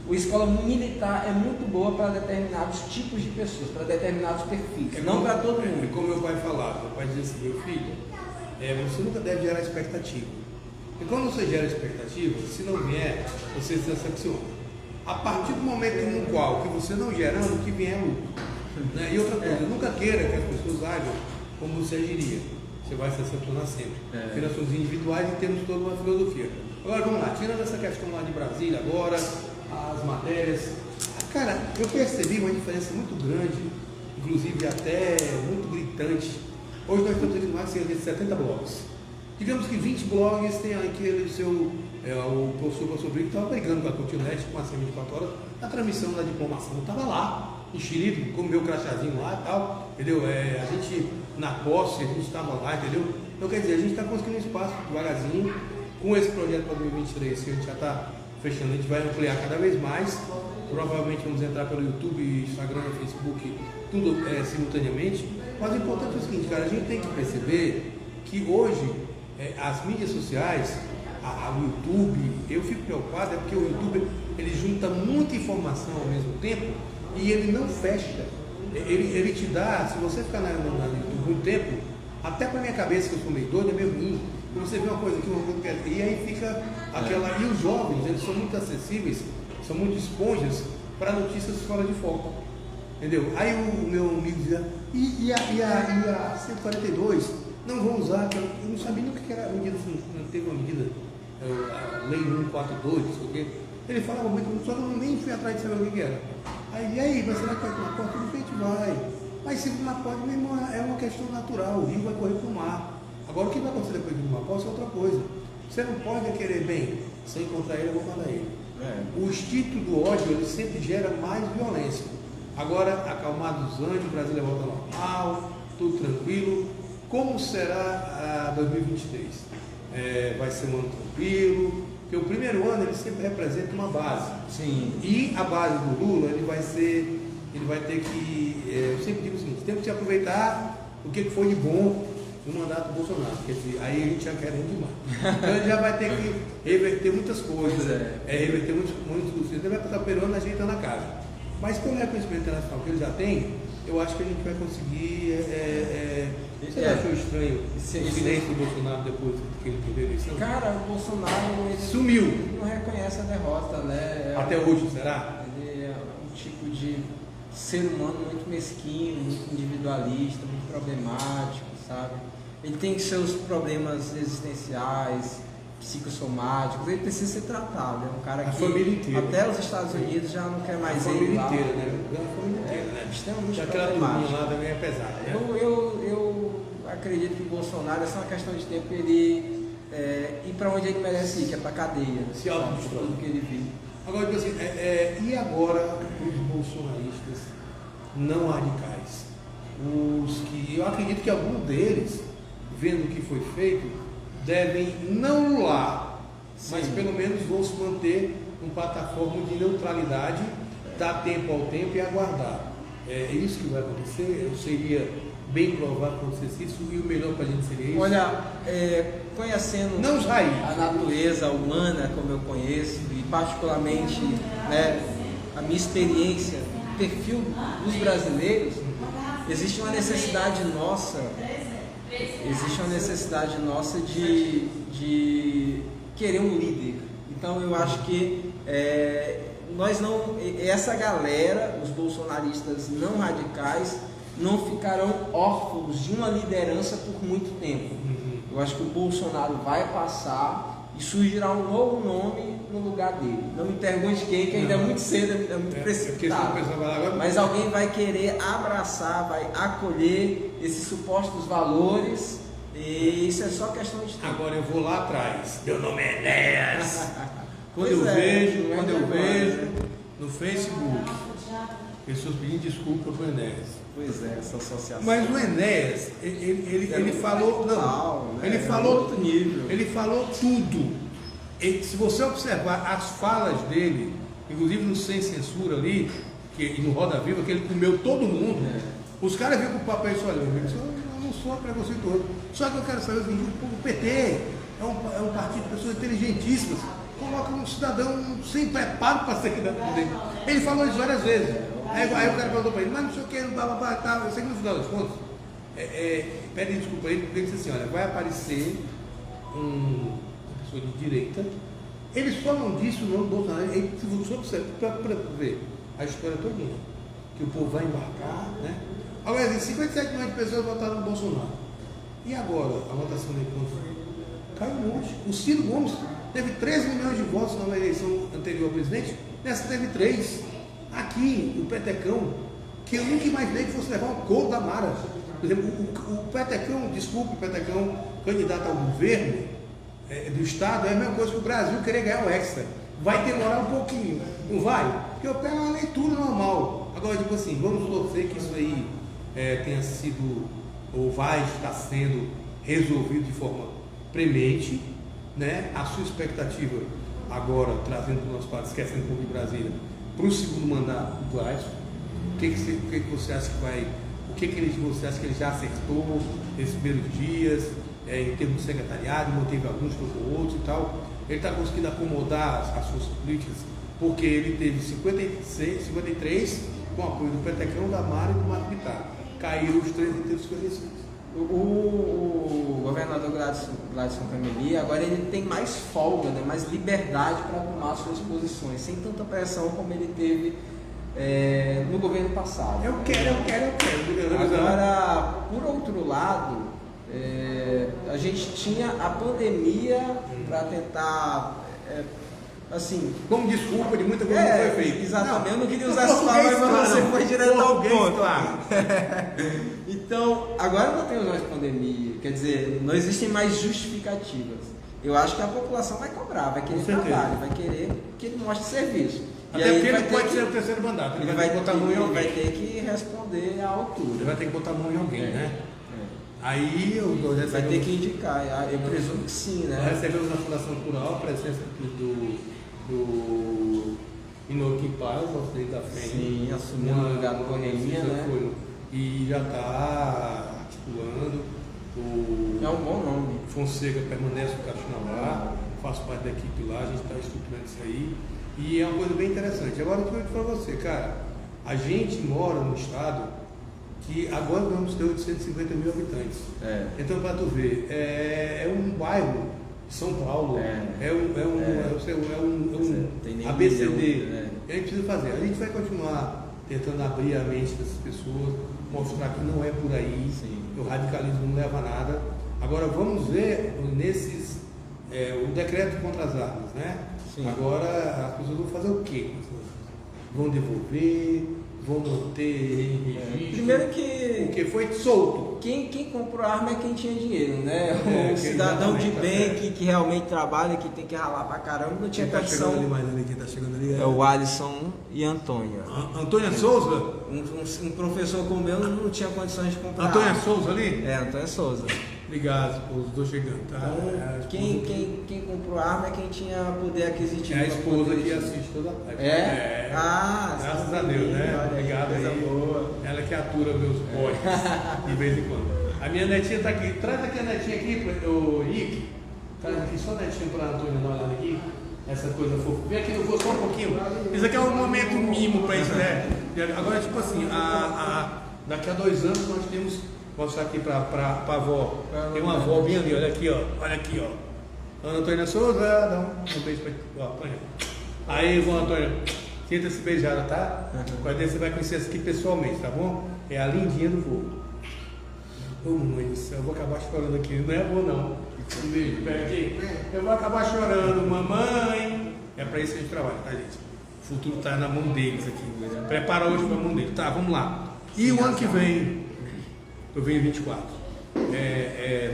A escola militar é muito boa para determinados tipos de pessoas, para determinados perfis, não para todo mundo. Como meu pai falava, meu pai dizia assim: meu filho, você nunca deve gerar expectativa. E quando você gera expectativa, se não vier, você se decepciona. A partir do momento no qual que você não gerando, o que vier é lucro. Né? E outra coisa, nunca queira que as pessoas ajam como você agiria. Você vai se decepcionar sempre. Operações individuais e temos toda uma filosofia. Agora vamos lá, tirando essa questão lá de Brasília agora, as matérias. Cara, eu percebi uma diferença muito grande, inclusive até muito gritante. Hoje nós estamos aqui mais de 70 blogs. Digamos que 20 blogs tem aquele seu... o professor Brito estava brigando com a Continente, com a 24 horas, a transmissão da diplomação estava lá, enxerido, com o meu crachazinho lá e tal, entendeu? A gente, na posse, a gente estava lá, entendeu? Então, quer dizer, a gente está conseguindo espaço devagarzinho, com esse projeto para 2023, que a gente já está fechando, a gente vai ampliar cada vez mais, provavelmente vamos entrar pelo YouTube, Instagram, Facebook, tudo simultaneamente, mas o importante é o seguinte, cara, a gente tem que perceber que hoje, as mídias sociais, o YouTube, eu fico preocupado porque o YouTube ele junta muita informação ao mesmo tempo e ele não fecha. Ele te dá, se você ficar no YouTube muito tempo, até para minha cabeça, que eu sou meio doido, é meio ruim. Você vê uma coisa aqui, e aí fica aquela. E os jovens, eles são muito acessíveis, são muito esponjas para notícias fora de foco. Entendeu? Aí o meu amigo dizia, e a 142 não vão usar, eu não sabia nem o que era a medida, não teve uma medida. A lei 142, não sei o quê. Ele falava muito, só que eu nem fui atrás de saber o que era. Aí, e aí, mas será que vai tomar porta? A gente vai. Mas se tomar porta, meu irmão, é uma questão natural, o rio vai correr para o mar. Agora, o que vai acontecer depois de tomar posse é outra coisa. Você não pode querer bem, se eu encontrar ele, eu vou mandar ele. O instinto do ódio, ele sempre gera mais violência. Agora, acalmados os ânimos, o Brasil volta ao normal, tudo tranquilo. Como será 2023? Vai ser um ano tranquilo, porque o primeiro ano ele sempre representa uma base. Sim. E a base do Lula, ele vai ter que, eu sempre digo o seguinte, temos que aproveitar o que foi de bom no mandato do Bolsonaro, quer dizer, aí a gente já quer demais. Então ele já vai ter que reverter muitas coisas, reverter muitos ele vai passar o primeiro ano ajeitando a casa. Mas pelo reconhecimento internacional que ele já tem, eu acho que a gente vai conseguir. Você achou estranho o silêncio do Bolsonaro depois que ele perdeu a eleição? Cara, o Bolsonaro ele sumiu. Não reconhece a derrota, né? Até hoje, será? Ele é um tipo de ser humano muito mesquinho, muito individualista, muito problemático, sabe? Ele tem seus problemas existenciais, psicossomáticos, ele precisa ser tratado. É um cara que até os Estados Unidos já não quer mais ir lá. A família inteira, né? A família inteira, né? Extremamente aquela turminha lá também é pesada, né? Eu acredito que o Bolsonaro é só uma questão de tempo ele ir para onde ele merece ir, que é para a cadeia. Se autodestrói. Tudo que ele vive. Agora, assim, e agora os bolsonaristas não radicais? Os que, eu acredito que algum deles, vendo o que foi feito, devem não anular, mas pelo menos vão se manter numa plataforma de neutralidade, dar tempo ao tempo e aguardar. É isso que vai acontecer? Seria bem provável que acontecesse isso, e o melhor para a gente seria isso? Olha, conhecendo não a natureza humana como eu conheço, e particularmente, né, a minha experiência, o perfil dos brasileiros, existe uma necessidade nossa de querer um líder. Então eu acho que essa galera, os bolsonaristas não radicais, não ficarão órfãos de uma liderança por muito tempo. Eu acho que o Bolsonaro vai passar e surgirá um novo nome no lugar dele. Não me pergunte quem, que ainda é muito cedo, é muito precipitado. Mas alguém vai querer abraçar, vai acolher esses supostos valores, e isso é só questão de tempo. Agora eu vou lá atrás. Meu nome é Enéas. Quando eu vejo no Facebook pessoas pedindo desculpa pro Enéas. Pois é, essa associação. Mas o Enéas, ele falou, ele falou outro nível. Ele falou tudo. Se você observar as falas dele, inclusive no Sem Censura ali, e no Roda Viva, que ele comeu todo mundo, os caras viram com o papo aí e olha, eu não sou preconceituoso. Só que eu quero saber o PT é um partido de pessoas inteligentíssimas. Coloca um cidadão sem preparo para ser candidato dele. Ele falou isso várias vezes. Aí o cara perguntou para ele, mas não sei o que, tal. Eu sei que no final das contas, pede desculpa a ele, porque ele disse assim, olha, vai aparecer uma pessoa de direita. Ele só não disse o nome do Bolsonaro, ele só para ver a história toda, que o povo vai embarcar, né? Agora, 57 milhões de pessoas votaram no Bolsonaro. E agora, a votação dele caiu um monte. O Ciro Gomes teve 13 milhões de votos na eleição anterior ao presidente, nessa teve 3. Aqui, o Petecão, que eu nunca imaginei que fosse levar um gol da Mara. Por exemplo, o Petecão, candidato ao governo do Estado, é a mesma coisa que o Brasil querer ganhar o Hexa. Vai demorar um pouquinho, não vai? Porque eu pego uma leitura normal. Agora, tipo assim, vamos torcer que isso aí tenha sido, ou vai estar sendo resolvido de forma premente, né? A sua expectativa agora, trazendo para o nosso país, esquecendo um pouco de Brasília, para o segundo mandato do Gladson, o que você acha que vai, você acha que ele já acertou nesses primeiros dias, em termos de secretariado, manteve alguns, trocou outros e tal? Ele está conseguindo acomodar as forças políticas, porque ele teve 53 com apoio do Petecão, da Mara e do Marco Bittar. Caíram os 3 e teve 56. O governador Gladson Cameli, agora ele tem mais folga, né, mais liberdade para tomar suas posições, sem tanta pressão como ele teve no governo passado. Eu quero. Agora, por outro lado, a gente tinha a pandemia para tentar, assim... Como desculpa de muita coisa que foi feita. Exatamente, eu não queria usar essa palavra, mas você foi direto ao ponto. Então, agora não temos mais pandemia, quer dizer, não existem mais justificativas. Eu acho que a população vai cobrar, vai querer trabalho, vai querer que ele mostre serviço. Até porque ele pode ser o terceiro mandato. Ele vai ter que botar a mão em alguém. Ele vai ter que responder à altura. Ele vai ter que botar a mão em alguém, né? Aí o vai ter que indicar, eu presumo que sim, né? Nós recebemos na Fundação Cultural a presença do Inoki Paz, nosso presidente da frente. Sim, assumiu o lugar do Correirinha, né? E já está articulando. É um bom nome. Fonseca permanece o Caxinauá, faço parte da equipe lá, a gente está estruturando isso aí. E é uma coisa bem interessante. Agora eu te falo para você, cara, a gente mora num estado que agora vamos ter 850 mil habitantes. Então, para tu ver, é um bairro de São Paulo, é um ABCD. A gente precisa fazer. A gente vai continuar tentando abrir a mente dessas pessoas, mostrar que não é por aí, o radicalismo não leva a nada. Agora vamos ver nesses, o decreto contra as armas, né? Sim. Agora as pessoas vão fazer o quê? Vão devolver, vão manter registro. Primeiro que... Porque foi solto. Quem comprou arma é quem tinha dinheiro, né? O cidadão de bem que realmente trabalha, que tem que ralar pra caramba, não tinha condição. Quem tá chegando ali? É o Alisson e a Antônia. Antônia Souza? Um professor como o meu não tinha condições de comprar. Antônia Souza ali? Antônia Souza. Obrigado, os dois chegando, tá? Então, quem comprou arma é quem tinha poder aquisitivo. É a esposa que assiste toda a live. Graças a Deus, né? Obrigado aí. Boa. Ela que atura meus boys de vez em quando. A minha netinha tá aqui. Traz aqui a netinha aqui, o Rick. Traz aqui só a netinha para a Antônia dar uma olhada aqui. Essa coisa fofa. Vem aqui, eu vou só um pouquinho. Isso aqui é um momento mimo para isso, né? Agora, tipo assim, daqui a 2 anos nós temos. Vou mostrar aqui para a avó. Tem uma avó bem ali, olha aqui, ó. Olha aqui, ó. Ana Antônia Souza, dá um beijo para ele. Aí, vó Antônia, sinta-se beijada, tá? Agora você vai conhecer essa aqui pessoalmente, tá bom? É a lindinha do vô. Ô mãe do céu, eu vou acabar chorando aqui. Não é avô, não. Um beijo, pega aqui. Eu vou acabar chorando, mamãe. É para isso que a gente trabalha, tá, gente? O futuro tá na mão deles aqui. Prepara hoje para a mão deles. Tá, vamos lá. E o ano que vem? Eu venho em 24.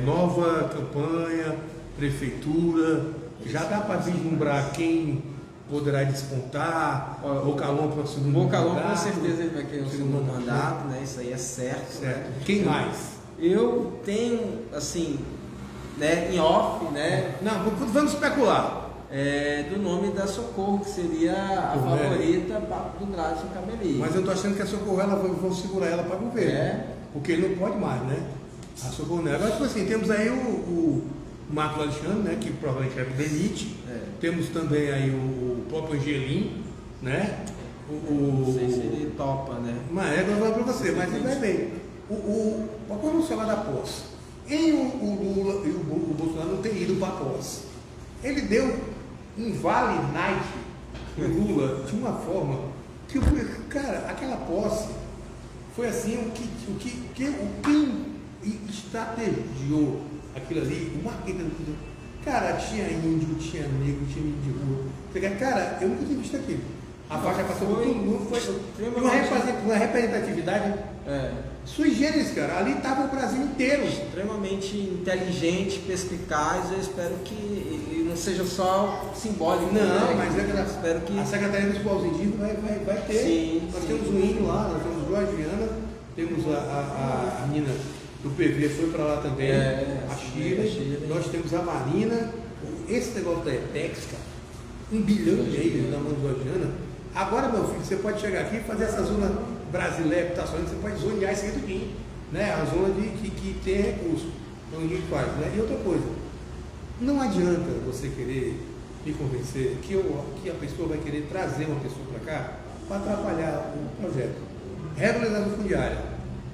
Nova campanha, prefeitura, já dá para vislumbrar quem poderá despontar, Bocalon para o segundo mandato. Bocalon com certeza ele vai querer o segundo mandato, né? Isso aí é certo. Né? Quem mais? Eu tenho, assim, né, em off, né? Não, vamos especular. Do nome da Socorro, que seria a favorita do Gladson Cabelli. Mas eu tô achando que a Socorro, vão segurar ela para governo. Porque ele não pode mais, né? A Socorro não. Agora, tipo assim, temos aí o Marcos Alexandre, né? Que provavelmente é demite. Temos também aí o próprio Angelim, né? Não sei se ele topa, né? Mas eu vou falar para você, mas ele vai bem. Vamos falar da posse. O Lula e o Bolsonaro não têm ido para a posse. Ele deu um vale night pro Lula de uma forma que, cara, aquela posse foi assim, quem estrategiou aquilo ali, o marketing, cara, tinha índio, tinha negro, tinha índio de rua. Cara, eu nunca tinha visto aquilo. A faixa passou por todo mundo, foi uma representatividade sui generis, cara. Ali estava o Brasil inteiro. Extremamente inteligente, perspicaz. Eu espero que não seja só simbólico. Não, mas espero que a Secretaria dos Povos Indígenas vai ter. Sim, nós temos um índio lá, nós temos o Jorge Viana, temos a menina do PV, foi para lá também, a Chile. Nós temos a Marina. Esse negócio da EPEX, cara, 1,5 bilhão na mão do Jorge Viana. Agora, meu filho, você pode chegar aqui e fazer essa zona brasileira que está sonhando, você pode zonear isso aí tudinho, né? A zona que tem recurso. Então ninguém faz, né? E outra coisa, não adianta você querer me convencer que a pessoa vai querer trazer uma pessoa para cá para atrapalhar o projeto. Regularização fundiária.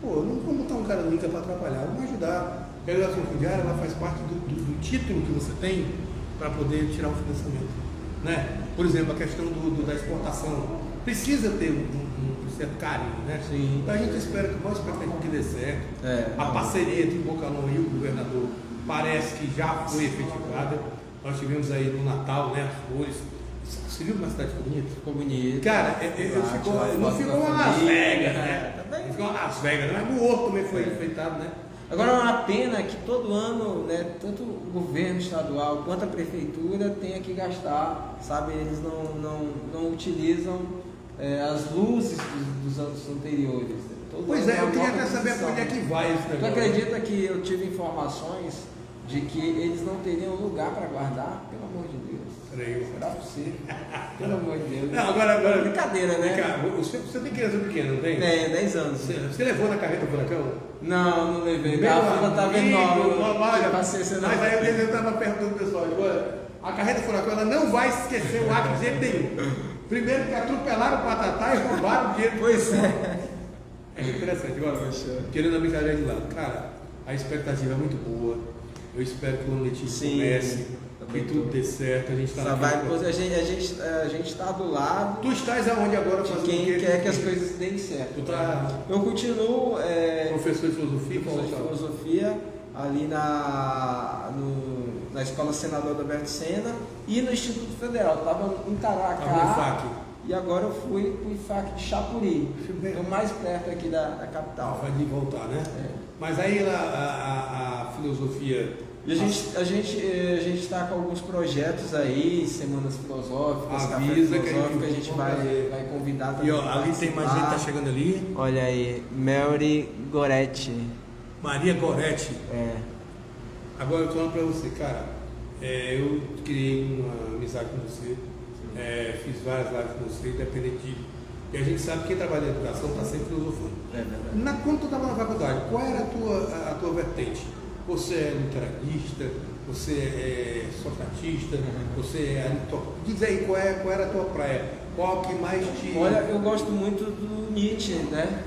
Pô, não vamos botar um cara do INCA para atrapalhar, vamos ajudar. A regularização fundiária, ela faz parte do título que você tem para poder tirar o financiamento. Né? Por exemplo, a questão da exportação precisa ter um certo carinho, né? Sim. Então a gente espera que que dê certo. A parceria entre o Bocalon e o governador parece que já foi efetivada. Nós tivemos aí no Natal, né, as flores. Você viu como a cidade ficou bonita? Ficou bonito. Cara, não ficou uma Las Vegas, né? Não ficou uma Las Vegas, mas no outro também foi enfeitado, né? Agora, é uma pena que todo ano, né, tanto o governo estadual quanto a prefeitura tenha que gastar, sabe? Eles não utilizam as luzes dos anos anteriores. Pois é, eu queria até saber para onde é que vai esse negócio. Tu acredita que eu tive informações de que eles não teriam lugar para guardar? Pelo amor de Deus. Creio. Será possível? Pelo amor de Deus. Não, agora brincadeira, né? Cara, você tem criança pequena, não tem? 10 anos. Você levou na carreta furacão? Não levei. Meu A fila estava enorme. Mas aí eu estava perguntando pro pessoal, agora, a carreta furacão ela não vai esquecer o Acre de jeito nenhum. Primeiro que atropelaram o Patatá e roubaram o dinheiro. Pois é. É interessante. Agora, tirando a brincadeira de lado, cara, a expectativa é muito boa. Eu espero que o ano letivo comece, que tudo dê certo. A gente está a gente está do lado. Tu estás aonde agora de quem quer que as coisas deem certo. Tu tá... Eu continuo professor de filosofia, ali na Escola Senador Alberto Senna e no Instituto Federal. Estava em Taracá e agora eu fui para o IFAC de Chapuri, o mais perto aqui da capital. Vai de voltar, né? Mas aí a filosofia... E a gente está com alguns projetos aí, semanas filosóficas, avisa que a gente vai convidar também. E ó, ali tem mais gente que está chegando ali. Olha aí, Mary Goretti. Maria Goretti. Agora eu estou falando para você, cara, eu criei uma amizade com você, fiz várias lives com você, independente de... E a gente sabe que quem trabalha na educação está sempre filosofando. Quando tu estava na faculdade, qual era a tua vertente? Você é literalista, você é socratista, você é aristotélico. Diz aí qual era a tua praia, qual que mais te... Olha, eu gosto muito do Nietzsche, né?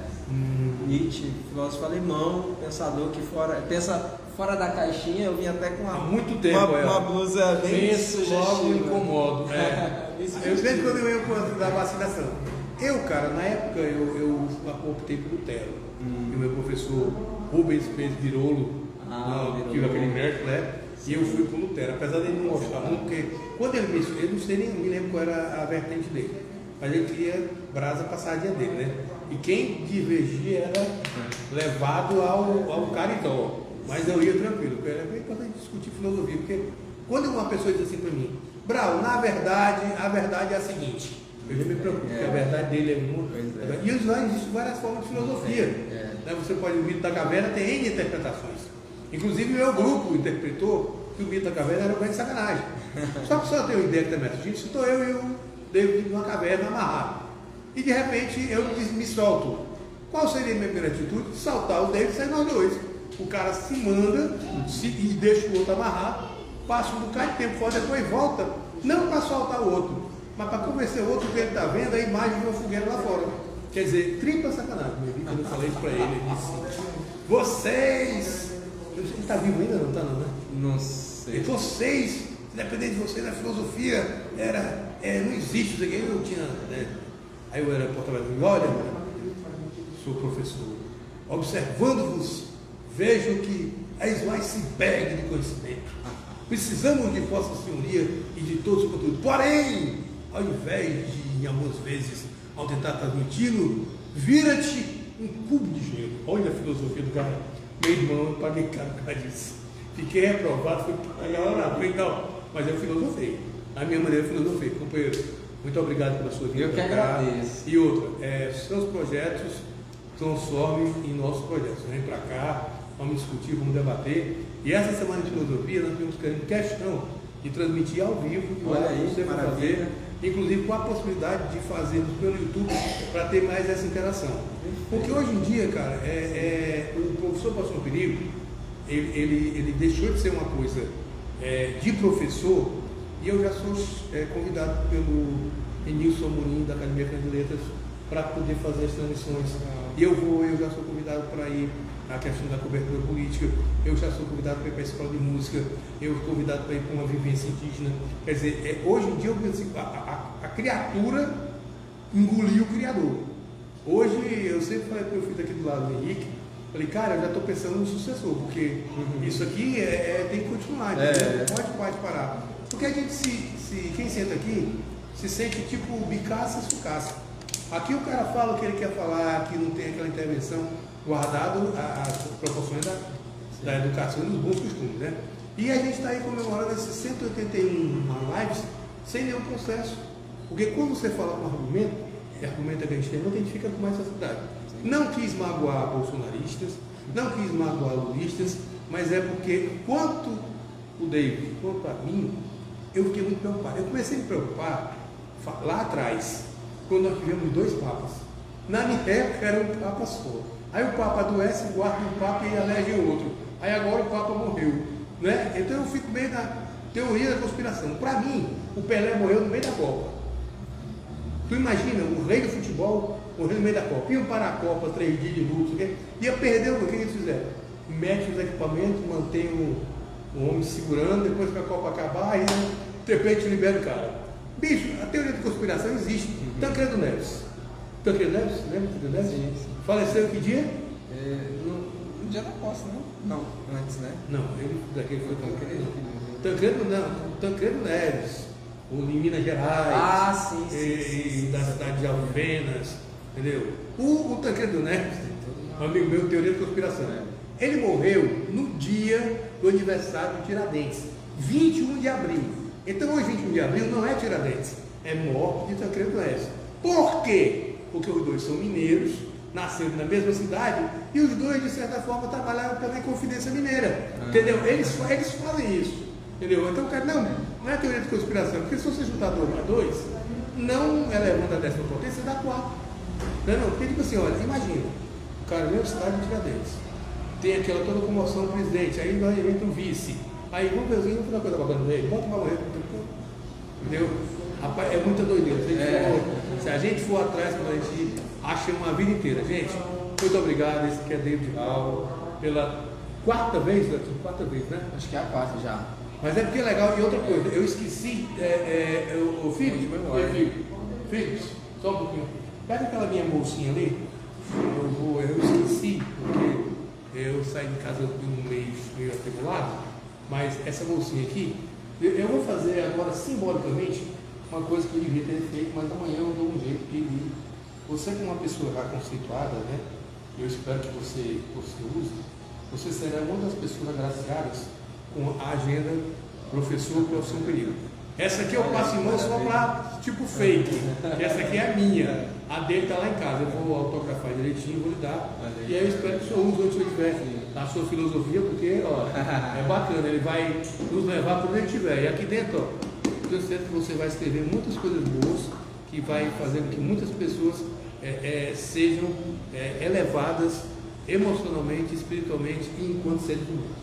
Nietzsche, filósofo alemão, pensador que pensa fora da caixinha. Eu vim até com uma blusa bem sugestiva. Logo incomodo. Eu sempre quando eu ia da vacinação. Cara, na época eu optei por Lutero. E o meu professor Rubens Pedro Virolo, tive aquele mérito, né? E eu fui com o Lutero, apesar dele não gostar muito, porque quando ele não sei nem me lembro qual era a vertente dele, mas ele queria brasa passadinha dele, né? E quem divergia era levado ao caridó, mas eu ia tranquilo, porque era bem importante discutir filosofia, porque quando uma pessoa diz assim para mim, Brau, na verdade, a verdade é a seguinte, eu já me preocupo, porque a verdade dele é muito. E existem várias formas de filosofia. Né? Você pode, o mito da caverna tem N interpretações. Inclusive o meu grupo interpretou que o mito da caverna era uma grande sacanagem. Só que só tem uma ideia que também, a gente citou eu e o David numa caverna amarrado. E de repente eu me solto. Qual seria a minha primeira atitude? Saltar o David e sair nós dois. O cara se manda e deixa o outro amarrado, passa um bocado de tempo fora, depois volta, não para soltar o outro, mas para convencer o outro que ele está vendo a imagem de uma fogueira lá fora. Quer dizer, tripla sacanagem. Quando eu falei isso para ele, ele disse: vocês. Ele está vivo ainda, não está, não, né? Não sei. E vocês, independente de vocês, na filosofia, não existe isso aqui. Eu tinha. Né? Aí eu era porta-voz e olha, sou professor, observando-vos, vejo que és um iceberg de conhecimento. Precisamos de Vossa Senhoria e de todos os conteúdos. Porém, ao invés de, em algumas vezes, ao tentar transmiti-lo, vira-te um cubo de gelo. Olha a filosofia do cara. Meu irmão, eu paguei caro por causa disso. Fiquei reprovado, fui pagar lá na frente, não. Mas eu filosofei. A minha maneira eu filosofei. Companheiro, muito obrigado pela sua vida. Eu que agradeço. E outra, seus projetos transformem em nossos projetos. Vem para cá, vamos discutir, vamos debater. E essa semana de filosofia nós temos questão de transmitir ao vivo. Olha aí, você vai fazer, inclusive com a possibilidade de fazer pelo YouTube para ter mais essa interação. Porque hoje em dia, cara, o professor passou um perigo, ele deixou de ser uma coisa de professor, e eu já sou convidado pelo Enilson Amorim da Academia de Letras para poder fazer as transmissões. E eu já sou convidado para ir a questão da cobertura política, eu já sou convidado para ir para a escola de música, eu sou convidado para ir para uma vivência indígena. Quer dizer, hoje em dia eu penso assim, a criatura engoliu o criador. Hoje eu sempre falei para o meu filho aqui do lado do Henrique, falei, cara, eu já estou pensando no sucessor, porque isso aqui tem que continuar, não pode parar. Porque a gente quem senta aqui se sente tipo bicaça e sucaça. Aqui o cara fala o que ele quer falar, aqui não tem aquela intervenção, guardado as proporções da educação e dos bons costumes, né? E a gente está aí comemorando esses 181 lives sem nenhum processo. Porque quando você fala com argumento, e argumento é que a gente fica com mais facilidade. Não quis magoar bolsonaristas, não quis magoar lulistas, mas é porque quanto o David, quanto a mim, eu fiquei muito preocupado. Eu comecei a me preocupar lá atrás, quando nós tivemos 2 papas. Na minha época era um papa só. Aí o papa adoece, guarda um papa e elege outro. Aí agora o papa morreu, né? Então eu fico meio na teoria da conspiração. Para mim, o Pelé morreu no meio da Copa. Tu imagina, o rei do futebol morreu no meio da Copa. Iam para a Copa 3 dias de luto, ia perder o que eles fizeram? Mete os equipamentos, mantém o homem segurando, depois que a Copa acabar, aí de repente libera o cara. Bicho, a teoria da conspiração existe. Tancredo Neves. Tancredo Neves? Lembra do Tancredo Neves? Sim. Faleceu que dia? No dia da posse, não? Não, antes, né? Não, daquele foi Tancredo Neves, em Minas Gerais, sim. da cidade de Alfenas, entendeu? O Tancredo Neves, um amigo meu, teoria da conspiração, ele morreu no dia do aniversário de Tiradentes, 21 de abril. Então hoje, 21 de abril, não é Tiradentes, é morte de Tancredo Neves. Por quê? Porque os dois são mineiros, nasceram na mesma cidade e os dois, de certa forma, trabalharam pela Inconfidência Mineira. Entendeu? Eles fazem isso. Entendeu? Então, cara, não é teoria de conspiração, porque se você juntar 2 mais 2, não elevando a 10ª potência, dá 4. Não, porque tipo assim, olha, imagina, o cara mesmo cidade de Tiradentes, tem aquela toda comoção do presidente, aí nós inventa um vice, aí vamos ver, vamos fazer uma coisa bacana dele, bota uma morrer, entendeu? Rapaz, é muita doideira. Se a gente for atrás, quando a gente acha uma vida inteira. Gente, muito obrigado. Esse aqui é David Hall, pela 4ª vez, né? Acho que é a 4 já. Mas é porque é legal. E outra coisa, eu esqueci, o Filhos, só um pouquinho. Pega aquela minha bolsinha ali. Eu esqueci, porque eu saí de casa meio atribulado, mas essa bolsinha aqui, eu vou fazer agora simbolicamente uma coisa que eu devia ter feito, mas amanhã eu dou um jeito de você, como uma pessoa já conceituada, né? Eu espero que você use, você será uma das pessoas agraciadas com a agenda professor profissão período. Essa aqui eu passo em mão só para tipo fake, que essa aqui é a minha, a dele está lá em casa, eu vou autografar direitinho, vou lhe dar, e aí eu espero que o senhor use onde o senhor estiver a sua filosofia, porque ó, é bacana, ele vai nos levar para onde ele estiver, e aqui dentro, ó, eu tenho certeza que você vai escrever muitas coisas boas, que vai fazer com que muitas pessoas sejam elevadas emocionalmente, espiritualmente e enquanto seres humanos.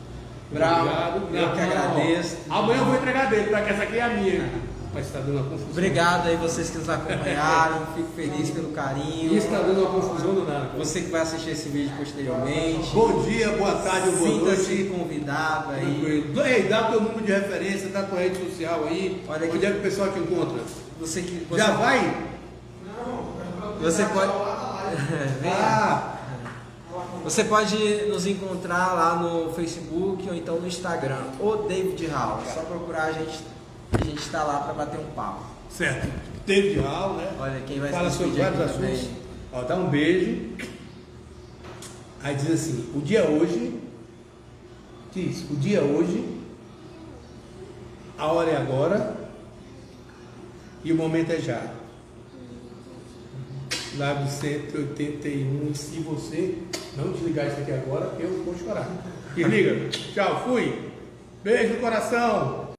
Bravo, obrigado. Eu que agradeço. Amanhã eu vou entregar dele, porque essa aqui é a minha. Mas está dando uma confusão. Obrigado aí vocês que nos acompanharam, fico feliz pelo carinho. E está dando uma confusão do nada. Você que vai assistir esse vídeo posteriormente. Bom dia, boa tarde, boa noite. Sinta-se convidado aí. Tranquilo. Ei, dá teu número de referência, dá tua rede social aí. Olha aqui. Onde é que o pessoal te encontra? Já vai? Você pode. Você pode nos encontrar lá no Facebook ou então no Instagram, o David Hall. Só procurar a gente está lá para bater um papo. Certo. David Hall, né? Olha, quem vai fala sobre vários assuntos. Ó, dá um beijo. Aí diz assim: o dia hoje, a hora é agora e o momento é já. Lábio 181, e se você não desligar isso aqui agora, eu vou chorar. Desliga. Tchau, fui. Beijo no coração.